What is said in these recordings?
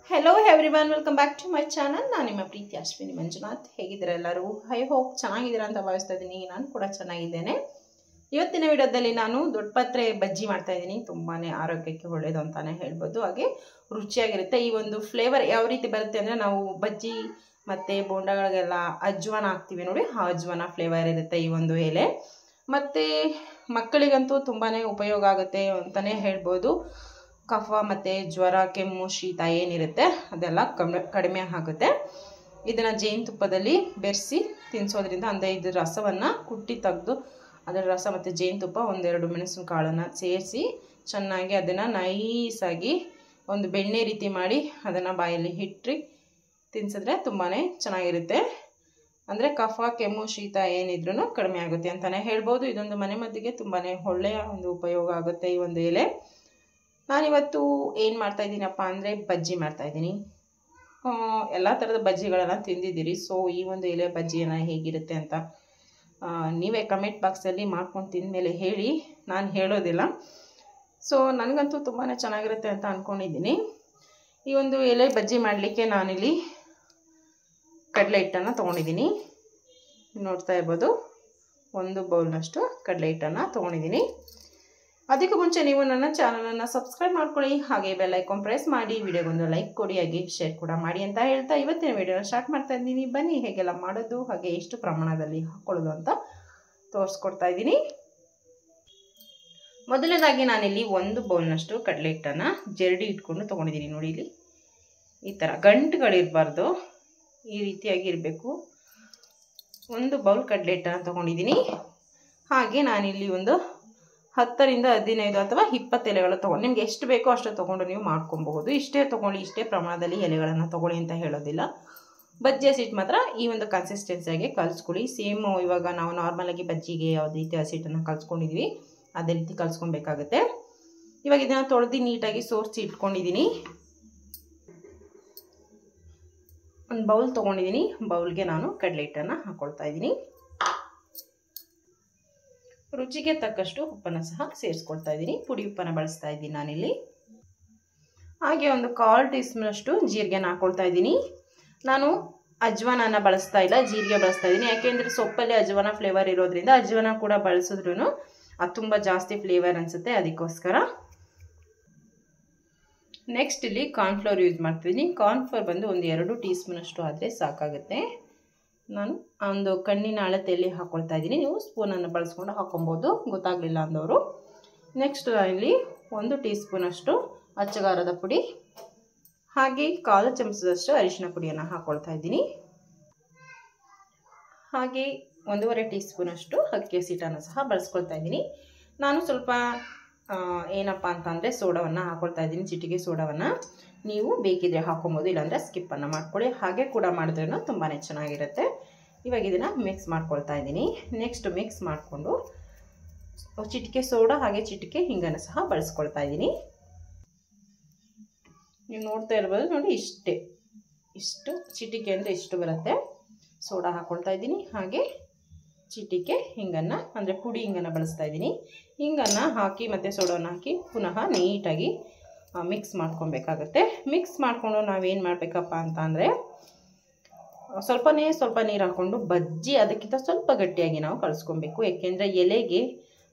Hello everyone, welcome back to my channel. ನಾನು ನಿಮ್ಮ ಪ್ರೀತಿ ಅಶ್ವಿನಿ ಮಂಜುನಾಥ್. ಹೇಗಿದ್ದೀರಾ ಎಲ್ಲರೂ? ಐ ಹೋಪ್ ಚೆನ್ನಾಗಿದ್ದೀರಾ ಅಂತ ಭಾವಿಸ್ತಾ ಇದ್ದೀನಿ. ನಾನು ಕೂಡ ಚೆನ್ನಾಗಿದ್ದೇನೆ. ಇವತ್ತಿನ ವಿಡಿಯೋದಲ್ಲಿ ನಾನು ದೊಡ್ಡಪತ್ರೆ ಬಜ್ಜಿ ಮಾಡ್ತಾ ಇದ್ದೀನಿ. ತುಂಬಾನೇ ಆರೋಗ್ಯಕ್ಕೆ ಒಳ್ಳೆಯದು ಅಂತಾನೆ ಹೇಳ್ಬೋದು. ಹಾಗೆ ರುಚಿಯಾಗಿರುತ್ತೆ. ಈ ಒಂದು ಫ್ಲೇವರ್ ಯಾವ ರೀತಿ ಬರುತ್ತೆ ಅಂದ್ರೆ ನಾವು ಬಜ್ಜಿ ಮತ್ತೆ ಬೋಂಡಗಳಿಗೆಲ್ಲ ಅಜ್ವಾನ ಹಾಕ್ತೀವಿ ನೋಡಿ, ಆ ಅಜ್ವಾನ ಫ್ಲೇವರ್ ಇರುತ್ತೆ ಈ ಒಂದು ಎಲೆ. ಮತ್ತೆ ಮಕ್ಕಳಿಗಂತೂ ತುಂಬಾನೇ ಉಪಯೋಗ ಆಗುತ್ತೆ ಅಂತಾನೆ ಹೇಳ್ಬೋದು. ಕಫ ಮತ್ತು ಜ್ವರ, ಕೆಮ್ಮು, ಶೀತ ಏನಿರುತ್ತೆ ಅದೆಲ್ಲ ಕಡಿಮೆ ಆಗುತ್ತೆ. ಇದನ್ನು ಜೇನುತುಪ್ಪದಲ್ಲಿ ಬೆರೆಸಿ ತಿನ್ನಿಸೋದ್ರಿಂದ ಅಂದರೆ ಇದ್ರ ರಸವನ್ನು ಕುಟ್ಟಿ ತೆಗೆದು ಅದರ ರಸ ಮತ್ತು ಜೇನುತುಪ್ಪ ಒಂದೆರಡು ಮೆಣಸಿನ ಕಾಳನ್ನು ಸೇರಿಸಿ ಚೆನ್ನಾಗಿ ಅದನ್ನು ನೈಸಾಗಿ ಒಂದು ಬೆಣ್ಣೆ ರೀತಿ ಮಾಡಿ ಅದನ್ನು ಬಾಯಲ್ಲಿ ಇಟ್ಟು ತಿನ್ನಿಸಿದ್ರೆ ತುಂಬಾ ಚೆನ್ನಾಗಿರುತ್ತೆ. ಅಂದರೆ ಕಫ, ಕೆಮ್ಮು, ಶೀತ ಏನಿದ್ರೂ ಕಡಿಮೆ ಆಗುತ್ತೆ ಅಂತಲೇ ಹೇಳ್ಬೋದು. ಇದೊಂದು ಮನೆ ಮದ್ದಿಗೆ ತುಂಬಾ ಒಳ್ಳೆಯ ಒಂದು ಉಪಯೋಗ ಆಗುತ್ತೆ ಈ ಒಂದು ಎಲೆ. ನಾನಿವತ್ತು ಏನು ಮಾಡ್ತಾಯಿದ್ದೀನಪ್ಪ ಅಂದರೆ ಬಜ್ಜಿ ಮಾಡ್ತಾಯಿದ್ದೀನಿ. ಎಲ್ಲ ಥರದ ಬಜ್ಜಿಗಳನ್ನು ತಿಂದಿದ್ದೀರಿ. ಸೊ ಈ ಒಂದು ಎಲೆ ಬಜ್ಜಿಯನ್ನು ಹೇಗಿರುತ್ತೆ ಅಂತ ನೀವೇ ಕಮೆಂಟ್ ಬಾಕ್ಸಲ್ಲಿ ಮಾಡ್ಕೊಂಡು ತಿಂದಮೇಲೆ ಹೇಳಿ, ನಾನು ಹೇಳೋದಿಲ್ಲ. ಸೊ ನನಗಂತೂ ತುಂಬಾ ಚೆನ್ನಾಗಿರುತ್ತೆ ಅಂತ ಅಂದ್ಕೊಂಡಿದ್ದೀನಿ. ಈ ಒಂದು ಎಲೆ ಬಜ್ಜಿ ಮಾಡಲಿಕ್ಕೆ ನಾನಿಲ್ಲಿ ಕಡಲೆ ಹಿಟ್ಟನ್ನು ತೊಗೊಂಡಿದ್ದೀನಿ. ನೋಡ್ತಾ ಇರ್ಬೋದು, ಒಂದು ಬೌಲ್ನಷ್ಟು ಕಡಲೆ ಹಿಟ್ಟನ್ನು ತೊಗೊಂಡಿದ್ದೀನಿ. ಅದಕ್ಕೆ ಮುಂಚೆ ನೀವು ನನ್ನ ಚಾನಲನ್ನು ಸಬ್ಸ್ಕ್ರೈಬ್ ಮಾಡ್ಕೊಳ್ಳಿ, ಹಾಗೆ ಬೆಲ್ ಐಕಾನ್ ಪ್ರೆಸ್ ಮಾಡಿ, ವಿಡಿಯೋಗೊಂದು ಲೈಕ್ ಕೊಡಿ, ಹಾಗೆ ಶೇರ್ ಕೂಡ ಮಾಡಿ ಅಂತ ಹೇಳ್ತಾ ಇವತ್ತಿನ ವಿಡಿಯೋನ ಸ್ಟಾರ್ಟ್ ಮಾಡ್ತಾ ಇದ್ದೀನಿ. ಬನ್ನಿ ಹೇಗೆಲ್ಲ ಮಾಡೋದು ಹಾಗೆ ಎಷ್ಟು ಪ್ರಮಾಣದಲ್ಲಿ ಹಾಕ್ಕೊಳ್ಳೋದು ಅಂತ ತೋರಿಸ್ಕೊಡ್ತಾ ಇದ್ದೀನಿ. ಮೊದಲನೇದಾಗಿ ನಾನಿಲ್ಲಿ ಒಂದು ಬೌಲ್ನಷ್ಟು ಕಡಲೆ ಹಿಟ್ಟನ್ನು ಜರಡಿ ಇಟ್ಕೊಂಡು ತೊಗೊಂಡಿದ್ದೀನಿ. ನೋಡಿ, ಇಲ್ಲಿ ಈ ಥರ ಗಂಟುಗಳಿರಬಾರ್ದು, ಈ ರೀತಿಯಾಗಿ ಇರಬೇಕು. ಒಂದು ಬೌಲ್ ಕಡಲೆ ಹಿಟ್ಟನ್ನು ತೊಗೊಂಡಿದ್ದೀನಿ. ಹಾಗೆ ನಾನಿಲ್ಲಿ ಒಂದು 10 ರಿಂದ 15 ಅಥವಾ 20 ಎಲೆಗಳು ತೊಗೊಂಡು, ನಿಮ್ಗೆ ಎಷ್ಟು ಬೇಕೋ ಅಷ್ಟು ತೊಗೊಂಡು ನೀವು ಮಾಡ್ಕೊಬಹುದು. ಇಷ್ಟೇ ತೊಗೊಳ್ಳಿ, ಇಷ್ಟೇ ಪ್ರಮಾಣದಲ್ಲಿ ಎಲೆಗಳನ್ನು ತೊಗೊಳ್ಳಿ ಅಂತ ಹೇಳೋದಿಲ್ಲ. ಬಜ್ಜಿ ಹಸಿಟ್ಟು ಮಾತ್ರ ಈ ಒಂದು ಕನ್ಸಿಸ್ಟೆನ್ಸಿಯಾಗಿ ಕಲಿಸ್ಕೊಳ್ಳಿ. ಸೇಮ್ ಇವಾಗ ನಾವು ನಾರ್ಮಲಾಗಿ ಬಜ್ಜಿಗೆ ಯಾವುದೇ ರೀತಿ ಹಸಿಟ್ಟನ್ನು ಕಲಿಸ್ಕೊಂಡಿದ್ವಿ ಅದೇ ರೀತಿ ಕಲಿಸ್ಕೊಬೇಕಾಗುತ್ತೆ. ಇವಾಗ ಇದನ್ನು ತೊಳೆದು ನೀಟಾಗಿ ಸೋರಿಸಿ ಇಟ್ಕೊಂಡಿದ್ದೀನಿ. ಒಂದು ಬೌಲ್ ತೊಗೊಂಡಿದ್ದೀನಿ. ಬೌಲ್ಗೆ ನಾನು ಕಡಲೆ ಹಿಟ್ಟನ್ನು ಹಾಕ್ಕೊಳ್ತಾ ಇದ್ದೀನಿ. ರುಚಿಗೆ ತಕ್ಕಷ್ಟು ಉಪ್ಪನ್ನು ಸಹ ಸೇರಿಸ್ಕೊಳ್ತಾ ಇದ್ದೀನಿ. ಪುಡಿ ಉಪ್ಪನ್ನು ಬಳಸ್ತಾ ಇದ್ದೀನಿ ನಾನಿಲ್ಲಿ. ಹಾಗೆ ಒಂದು 1/4 ಟೀ ಸ್ಪೂನಷ್ಟು ಜೀರಿಗೆನ ಹಾಕ್ಕೊಳ್ತಾ ಇದ್ದೀನಿ. ನಾನು ಅಜ್ವಾನನ ಬಳಸ್ತಾ ಇಲ್ಲ, ಜೀರಿಗೆ ಬಳಸ್ತಾ ಇದ್ದೀನಿ. ಯಾಕೆಂದರೆ ಸೊಪ್ಪಲ್ಲಿ ಅಜ್ವಾನ ಫ್ಲೇವರ್ ಇರೋದ್ರಿಂದ ಅಜ್ವಾನ ಕೂಡ ಬಳಸಿದ್ರೂ ಅದು ತುಂಬ ಜಾಸ್ತಿ ಫ್ಲೇವರ್ ಅನಿಸುತ್ತೆ, ಅದಕ್ಕೋಸ್ಕರ. ನೆಕ್ಸ್ಟ್ ಇಲ್ಲಿ ಕಾರ್ನ್ಫ್ಲೋರ್ ಯೂಸ್ ಮಾಡ್ತಿದ್ದೀನಿ. ಕಾರ್ನ್ಫ್ಲೋರ್ ಬಂದು ಒಂದು 2 ಟೀ ಸ್ಪೂನಷ್ಟು ಆದರೆ ಸಾಕಾಗುತ್ತೆ. ನಾನು ಒಂದು ಕಣ್ಣಿನ ಅಳತೆಯಲ್ಲಿ ಹಾಕ್ಕೊಳ್ತಾ ಇದ್ದೀನಿ. ನೀವು ಸ್ಪೂನನ್ನು ಬಳಸ್ಕೊಂಡು ಹಾಕೊಬೋದು, ಗೊತ್ತಾಗಲಿಲ್ಲ ಅಂದವರು. ನೆಕ್ಸ್ಟ್ ಇಲ್ಲಿ 1 ಟೀ ಸ್ಪೂನಷ್ಟು ಅಚ್ಚಗಾರದ ಪುಡಿ, ಹಾಗೆ 1/4 ಚಮಚದಷ್ಟು ಅರಿಶಿನ ಪುಡಿಯನ್ನು ಹಾಕ್ಕೊಳ್ತಾ ಇದ್ದೀನಿ. ಹಾಗೆ 1.5 ಟೀ ಸ್ಪೂನಷ್ಟು ಅಕ್ಕಿ ಹಸಿಟ್ಟನ್ನು ಸಹ ಬಳಸ್ಕೊಳ್ತಾ ಇದ್ದೀನಿ. ನಾನು ಸ್ವಲ್ಪ ಏನಪ್ಪ ಅಂತಂದರೆ ಸೋಡಾವನ್ನು ಹಾಕ್ಕೊಳ್ತಾ ಇದ್ದೀನಿ, ಚಿಟಿಕೆ ಸೋಡಾವನ್ನು. ನೀವು ಬೇಕಿದ್ರೆ ಹಾಕೊಬೋದು, ಇಲ್ಲಾಂದರೆ ಸ್ಕಿಪ್ಪನ್ನು ಮಾಡ್ಕೊಳ್ಳಿ. ಹಾಗೆ ಕೂಡ ಮಾಡಿದ್ರೂ ತುಂಬಾ ಚೆನ್ನಾಗಿರುತ್ತೆ. ಇವಾಗ ಇದನ್ನು ಮಿಕ್ಸ್ ಮಾಡ್ಕೊಳ್ತಾ ಇದ್ದೀನಿ. ನೆಕ್ಸ್ಟ್ ಮಿಕ್ಸ್ ಮಾಡಿಕೊಂಡು ಚಿಟಿಕೆ ಸೋಡಾ ಹಾಗೆ ಚಿಟಿಕೆ ಹಿಂಗನ್ನು ಸಹ ಬಳಸ್ಕೊಳ್ತಾ ಇದ್ದೀನಿ. ನೀವು ನೋಡ್ತಾ ಇರ್ಬೋದು ನೋಡಿ, ಇಷ್ಟು ಚಿಟಿಕೆ ಅಂದರೆ ಇಷ್ಟು ಬರುತ್ತೆ. ಸೋಡಾ ಹಾಕ್ಕೊಳ್ತಾ ಇದ್ದೀನಿ. ಹಾಗೆ ಚಿಟಿಕೆ ಹಿಂಗನ್ನು ಅಂದರೆ ಪುಡಿ ಹಿಂಗನ್ನು ಬಳಸ್ತಾ ಇದ್ದೀನಿ. ಹಿಂಗನ್ನು ಹಾಕಿ ಮತ್ತು ಸೋಡಾವನ್ನು ಹಾಕಿ ಪುನಃ ನೀಟಾಗಿ ಮಿಕ್ಸ್ ಮಾಡ್ಕೊಬೇಕಾಗತ್ತೆ. ಮಿಕ್ಸ್ ಮಾಡಿಕೊಂಡು ನಾವೇನು ಮಾಡಬೇಕಪ್ಪ ಅಂತ ಅಂದರೆ ಸ್ವಲ್ಪ ನೀರು ಹಾಕ್ಕೊಂಡು ಬಜ್ಜಿ ಅದಕ್ಕಿಂತ ಸ್ವಲ್ಪ ಗಟ್ಟಿಯಾಗಿ ನಾವು ಕಲಿಸ್ಕೊಬೇಕು. ಏಕೆಂದರೆ ಎಲೆಗೆ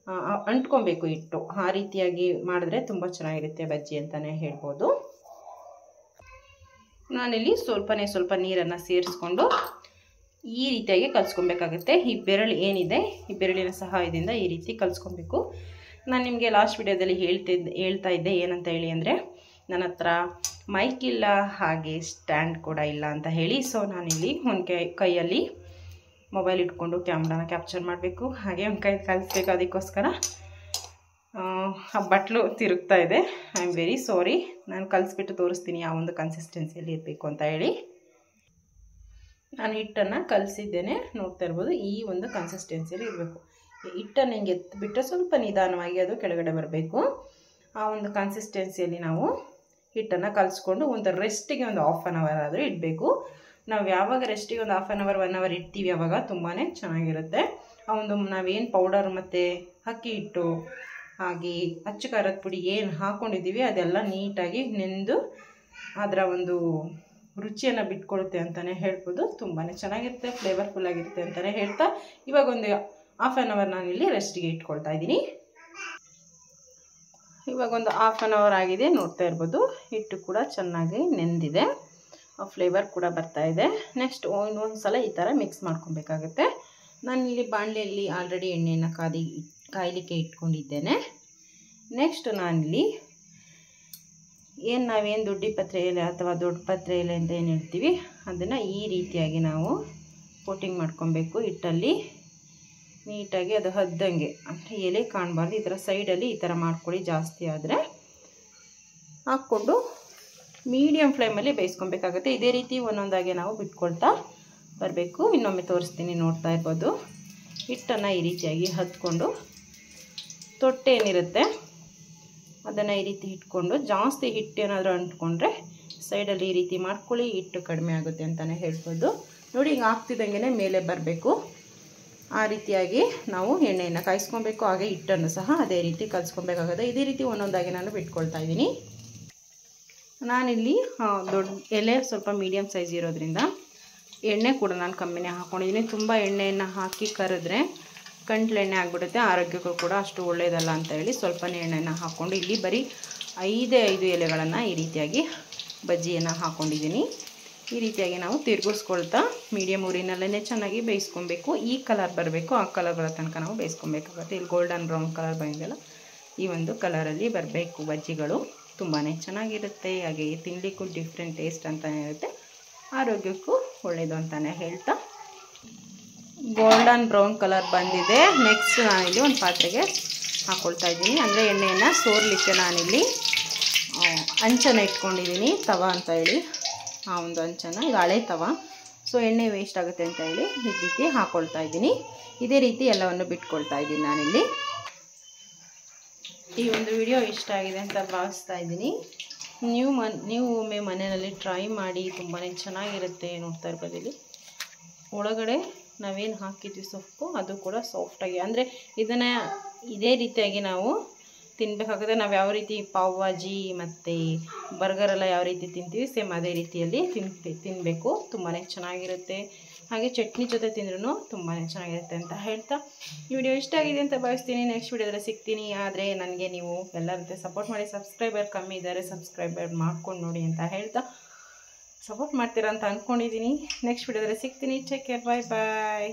ಅಂಟ್ಕೊಬೇಕು ಹಿಟ್ಟು. ಆ ರೀತಿಯಾಗಿ ಮಾಡಿದ್ರೆ ತುಂಬ ಚೆನ್ನಾಗಿರುತ್ತೆ ಬಜ್ಜಿ ಅಂತಲೇ ಹೇಳ್ಬೋದು. ನಾನಿಲ್ಲಿ ಸ್ವಲ್ಪ ನೀರನ್ನು ಸೇರಿಸ್ಕೊಂಡು ಈ ರೀತಿಯಾಗಿ ಕಲಿಸ್ಕೊಬೇಕಾಗುತ್ತೆ. ಈ ಬೆರಳು ಏನಿದೆ, ಈ ಬೆರಳಿನ ಸಹಾಯದಿಂದ ಈ ರೀತಿ ಕಲಿಸ್ಕೊಬೇಕು. ನಾನು ನಿಮಗೆ ಲಾಸ್ಟ್ ವಿಡಿಯೋದಲ್ಲಿ ಹೇಳ್ತಾ ಇದ್ದೆ ಏನಂತ ಹೇಳಿ ಅಂದರೆ, ನನ್ನ ಹತ್ರ ಮೈಕ್ ಇಲ್ಲ, ಹಾಗೆ ಸ್ಟ್ಯಾಂಡ್ ಕೂಡ ಇಲ್ಲ ಅಂತ ಹೇಳಿ. ಸೊ ನಾನಿಲ್ಲಿ ಒಂದು ಕೈಯಲ್ಲಿ ಮೊಬೈಲ್ ಇಟ್ಕೊಂಡು ಕ್ಯಾಮ್ರಾನ ಕ್ಯಾಪ್ಚರ್ ಮಾಡಬೇಕು, ಹಾಗೆ ಒಂದು ಕೈ ಕಲಿಸ್ಬೇಕು. ಅದಕ್ಕೋಸ್ಕರ ಬಟ್ಲು ತಿರುಗ್ತಾ ಇದೆ. I am very sorry. ನಾನು ಕಲಿಸ್ಬಿಟ್ಟು ತೋರಿಸ್ತೀನಿ ಯಾವ ಒಂದು ಕನ್ಸಿಸ್ಟೆನ್ಸಿಯಲ್ಲಿ ಇರಬೇಕು ಅಂತ ಹೇಳಿ. ನಾನು ಹಿಟ್ಟನ್ನು ಕಲಿಸಿದ್ದೇನೆ, ನೋಡ್ತಾ ಇರ್ಬೋದು. ಈ ಒಂದು ಕನ್ಸಿಸ್ಟೆನ್ಸಿಯಲ್ಲಿ ಇರಬೇಕು. ಹಿಟ್ಟನ್ನು ಹಿಂಗೆ ಎತ್ತಿಬಿಟ್ಟು ಸ್ವಲ್ಪ ನಿಧಾನವಾಗಿ ಅದು ಕೆಳಗಡೆ ಬರಬೇಕು. ಆ ಒಂದು ಕನ್ಸಿಸ್ಟೆನ್ಸಿಯಲ್ಲಿ ನಾವು ಹಿಟ್ಟನ್ನು ಕಲಿಸ್ಕೊಂಡು ಒಂದು ರೆಸ್ಟಿಗೆ ಒಂದು 1/2 ಅವರ್ ಆದರೂ ಇಡಬೇಕು. ನಾವು ಯಾವಾಗ ರೆಸ್ಟಿಗೆ ಒಂದು 1/2 ಅವರ್ 1 ಅವರ್ ಇಡ್ತೀವಿ ಆವಾಗ ತುಂಬಾ ಚೆನ್ನಾಗಿರುತ್ತೆ. ಆ ಒಂದು ನಾವೇನು ಪೌಡರ್ ಮತ್ತು ಅಕ್ಕಿ ಹಿಟ್ಟು ಹಾಗೆ ಅಚ್ಚು ಖಾರದ ಪುಡಿ ಏನು ಹಾಕ್ಕೊಂಡಿದ್ದೀವಿ ಅದೆಲ್ಲ ನೀಟಾಗಿ ನೆಂದು ಅದರ ಒಂದು ರುಚಿಯನ್ನು ಬಿಟ್ಕೊಡುತ್ತೆ ಅಂತಲೇ ಹೇಳ್ಬೋದು. ತುಂಬಾ ಚೆನ್ನಾಗಿರುತ್ತೆ, ಫ್ಲೇವರ್ಫುಲ್ ಆಗಿರುತ್ತೆ ಅಂತಲೇ ಹೇಳ್ತಾ ಇವಾಗ ಒಂದು ಹಾಫ್ ಆನ್ ಅವರ್ ನಾನಿಲ್ಲಿ ರೆಸ್ಟಿಗೆ ಇಟ್ಕೊಳ್ತಾ ಇದ್ದೀನಿ. ಇವಾಗ ಒಂದು ಹಾಫ್ ಆನ್ ಅವರ್ ಆಗಿದೆ, ನೋಡ್ತಾ ಇರ್ಬೋದು. ಹಿಟ್ಟು ಕೂಡ ಚೆನ್ನಾಗಿ ನೆಂದಿದೆ, ಫ್ಲೇವರ್ ಕೂಡ ಬರ್ತಾ ಇದೆ. ನೆಕ್ಸ್ಟ್ ಇನ್ನೊಂದು ಸಲ ಈ ಥರ ಮಿಕ್ಸ್ ಮಾಡ್ಕೊಬೇಕಾಗುತ್ತೆ. ನಾನಿಲ್ಲಿ ಬಾಣಲೆಯಲ್ಲಿ ಆಲ್ರೆಡಿ ಎಣ್ಣೆಯನ್ನು ಕಾಯಲಿಕ್ಕೆ ಇಟ್ಕೊಂಡಿದ್ದೇನೆ. ನೆಕ್ಸ್ಟ್ ನಾನಿಲ್ಲಿ ನಾವೇನು ದೊಡ್ಡ ಪತ್ರೆ ಎಲೆ ಅಥವಾ ದೊಡ್ಡ ಪತ್ರೆ ಎಲೆ ಅಂತ ಏನು ಹೇಳ್ತೀವಿ, ಅದನ್ನು ಈ ರೀತಿಯಾಗಿ ನಾವು ಕೋಟಿಂಗ್ ಮಾಡ್ಕೊಬೇಕು ಹಿಟ್ಟಲ್ಲಿ. ನೀಟಾಗಿ ಅದು ಹದ್ದಂಗೆ, ಅಂದರೆ ಎಲೆ ಕಾಣಬಾರ್ದು, ಈ ಥರ ಸೈಡಲ್ಲಿ ಈ ಥರ ಮಾಡ್ಕೊಳ್ಳಿ. ಜಾಸ್ತಿ ಆದರೆ ಹಾಕ್ಕೊಂಡು ಮೀಡಿಯಮ್ ಫ್ಲೇಮಲ್ಲಿ ಬೇಯಿಸ್ಕೊಬೇಕಾಗುತ್ತೆ. ಇದೇ ರೀತಿ ಒಂದೊಂದಾಗಿ ನಾವು ಬಿಟ್ಕೊಳ್ತಾ ಬರಬೇಕು. ಇನ್ನೊಮ್ಮೆ ತೋರಿಸ್ತೀನಿ, ನೋಡ್ತಾ ಇರ್ಬೋದು. ಹಿಟ್ಟನ್ನು ಈ ರೀತಿಯಾಗಿ ಹದ್ಕೊಂಡು ತೊಟ್ಟೆ ಏನಿರುತ್ತೆ ಅದನ್ನು ಈ ರೀತಿ ಇಟ್ಕೊಂಡು, ಜಾಸ್ತಿ ಹಿಟ್ಟೇನಾದರೂ ಅಂಟ್ಕೊಂಡ್ರೆ ಸೈಡಲ್ಲಿ ಈ ರೀತಿ ಮಾಡ್ಕೊಳ್ಳಿ, ಹಿಟ್ಟು ಕಡಿಮೆ ಆಗುತ್ತೆ ಅಂತಲೇ ಹೇಳ್ಬೋದು. ನೋಡಿ, ಹಿಂಗೆ ಆಗ್ತಿದ್ದಂಗೆ ಮೇಲೆ ಬರಬೇಕು. ಆ ರೀತಿಯಾಗಿ ನಾವು ಎಣ್ಣೆಯನ್ನು ಕಾಯಿಸ್ಕೊಬೇಕು. ಹಾಗೆ ಹಿಟ್ಟನ್ನು ಸಹ ಅದೇ ರೀತಿ ಕಲಿಸ್ಕೊಬೇಕಾಗುತ್ತೆ. ಇದೇ ರೀತಿ ಒಂದೊಂದಾಗಿ ನಾನು ಬಿಟ್ಕೊಳ್ತಾ ಇದ್ದೀನಿ. ನಾನಿಲ್ಲಿ ದೊಡ್ಡ ಎಲೆ ಸ್ವಲ್ಪ ಮೀಡಿಯಮ್ ಸೈಜ್ ಇರೋದ್ರಿಂದ ಎಣ್ಣೆ ಕೂಡ ನಾನು ಕಮ್ಮಿನೇ ಹಾಕ್ಕೊಂಡಿದ್ದೀನಿ. ತುಂಬ ಎಣ್ಣೆಯನ್ನು ಹಾಕಿ ಕರೆದ್ರೆ ಗಂಟ್ಲೆಣ್ಣೆ ಆಗಿಬಿಡುತ್ತೆ, ಆರೋಗ್ಯಕ್ಕೂ ಕೂಡ ಅಷ್ಟು ಒಳ್ಳೆಯದಲ್ಲ ಅಂತ ಹೇಳಿ ಸ್ವಲ್ಪನೇ ಎಣ್ಣೆಯನ್ನು ಹಾಕ್ಕೊಂಡು ಇಲ್ಲಿ ಬರೀ 5 ಎಲೆಗಳನ್ನು ಈ ರೀತಿಯಾಗಿ ಬಜ್ಜಿಯನ್ನು ಹಾಕ್ಕೊಂಡಿದ್ದೀನಿ. ಈ ರೀತಿಯಾಗಿ ನಾವು ತಿರುಗಿಸ್ಕೊಳ್ತಾ ಮೀಡಿಯಮ್ ಊರಿನಲ್ಲೇ ಚೆನ್ನಾಗಿ ಬೇಯಿಸ್ಕೊಬೇಕು. ಈ ಕಲರ್ ಬರಬೇಕು, ಆ ಕಲರ್ ಬರೋ ತನಕ ನಾವು ಬೇಯಿಸ್ಕೊಬೇಕಾಗುತ್ತೆ. ಇಲ್ಲಿ ಗೋಲ್ಡನ್ ಬ್ರೌನ್ ಕಲರ್ ಬಂದಿದೆಯಲ್ಲ, ಈ ಒಂದು ಕಲರಲ್ಲಿ ಬರಬೇಕು ಬಜ್ಜಿಗಳು. ತುಂಬಾ ಚೆನ್ನಾಗಿರುತ್ತೆ, ಹಾಗೆ ತಿನ್ನಲಿಕ್ಕೂ ಡಿಫ್ರೆಂಟ್ ಟೇಸ್ಟ್ ಅಂತಲೇ ಇರುತ್ತೆ, ಆರೋಗ್ಯಕ್ಕೂ ಒಳ್ಳೆಯದು ಅಂತಲೇ ಹೇಳ್ತಾ ಗೋಲ್ಡನ್ ಬ್ರೌನ್ ಕಲರ್ ಬಂದಿದೆ. ನೆಕ್ಸ್ಟ್ ನಾನಿಲ್ಲಿ ಒಂದು ಪಾತ್ರೆಗೆ ಹಾಕ್ಕೊಳ್ತಾ ಇದ್ದೀನಿ. ಅಂದರೆ ಎಣ್ಣೆಯನ್ನು ಸೋರ್ಲಿಕ್ಕೆ ನಾನಿಲ್ಲಿ ಹಂಚನ್ನು ಇಟ್ಕೊಂಡಿದ್ದೀನಿ, ತವಾ ಅಂತ ಹೇಳಿ. ಆ ಒಂದು ಹಂಚನ್ನು, ಇದು ಹಳೆ ತವಾ, ಸೊ ಎಣ್ಣೆ ವೇಸ್ಟ್ ಆಗುತ್ತೆ ಅಂತ ಹೇಳಿ ಈ ರೀತಿ ಹಾಕ್ಕೊಳ್ತಾ ಇದ್ದೀನಿ. ಇದೇ ರೀತಿ ಎಲ್ಲವನ್ನು ಬಿಟ್ಕೊಳ್ತಾ ಇದ್ದೀನಿ ನಾನಿಲ್ಲಿ. ಈ ಒಂದು ವಿಡಿಯೋ ಇಷ್ಟ ಆಗಿದೆ ಅಂತ ಭಾವಿಸ್ತಾ ಇದ್ದೀನಿ. ನೀವು ಒಮ್ಮೆ ಮನೆಯಲ್ಲಿ ಟ್ರೈ ಮಾಡಿ, ತುಂಬಾ ಚೆನ್ನಾಗಿರುತ್ತೆ. ನೋಡ್ತಾ ಇರ್ಬೋದು, ಇಲ್ಲಿ ಒಳಗಡೆ ನಾವೇನು ಹಾಕಿದ್ವಿ ಸೊಪ್ಪು, ಅದು ಕೂಡ ಸಾಫ್ಟಾಗಿ, ಅಂದರೆ ಇದನ್ನು ಇದೇ ರೀತಿಯಾಗಿ ನಾವು ತಿನ್ನಬೇಕಾಗುತ್ತೆ. ನಾವು ಯಾವ ರೀತಿ ಪಾವ್ ಭಾಜಿ ಮತ್ತು ಬರ್ಗರೆಲ್ಲ ಯಾವ ರೀತಿ ತಿಂತೀವಿ, ಸೇಮ್ ಅದೇ ರೀತಿಯಲ್ಲಿ ತಿನ್ನಬೇಕು. ತುಂಬಾ ಚೆನ್ನಾಗಿರುತ್ತೆ. ಹಾಗೆ ಚಟ್ನಿ ಜೊತೆ ತಿಂದ್ರೂ ತುಂಬಾ ಚೆನ್ನಾಗಿರುತ್ತೆ ಅಂತ ಹೇಳ್ತಾ ಈ ವಿಡಿಯೋ ಇಷ್ಟ ಆಗಿದೆ ಅಂತ ಭಾವಿಸ್ತೀನಿ. ನೆಕ್ಸ್ಟ್ ವಿಡಿಯೋದಲ್ಲಿ ಸಿಗ್ತೀನಿ. ಆದರೆ ನನಗೆ ನೀವು ಎಲ್ಲರಂತೆ ಸಪೋರ್ಟ್ ಮಾಡಿ. ಸಬ್ಸ್ಕ್ರೈಬರ್ ಕಮ್ಮಿ ಇದ್ದಾರೆ, ಸಬ್ಸ್ಕ್ರೈಬರ್ ಮಾಡ್ಕೊಂಡು ನೋಡಿ ಅಂತ ಹೇಳ್ತಾ ಸಪೋರ್ಟ್ ಮಾಡ್ತೀರಾ ಅಂತ ಅಂದ್ಕೊಂಡಿದ್ದೀನಿ. ನೆಕ್ಸ್ಟ್ ವಿಡಿಯೋದಲ್ಲಿ ಸಿಗ್ತೀನಿ. ಟೇಕ್ ಕೇರ್, ಬಾಯ್ ಬಾಯ್.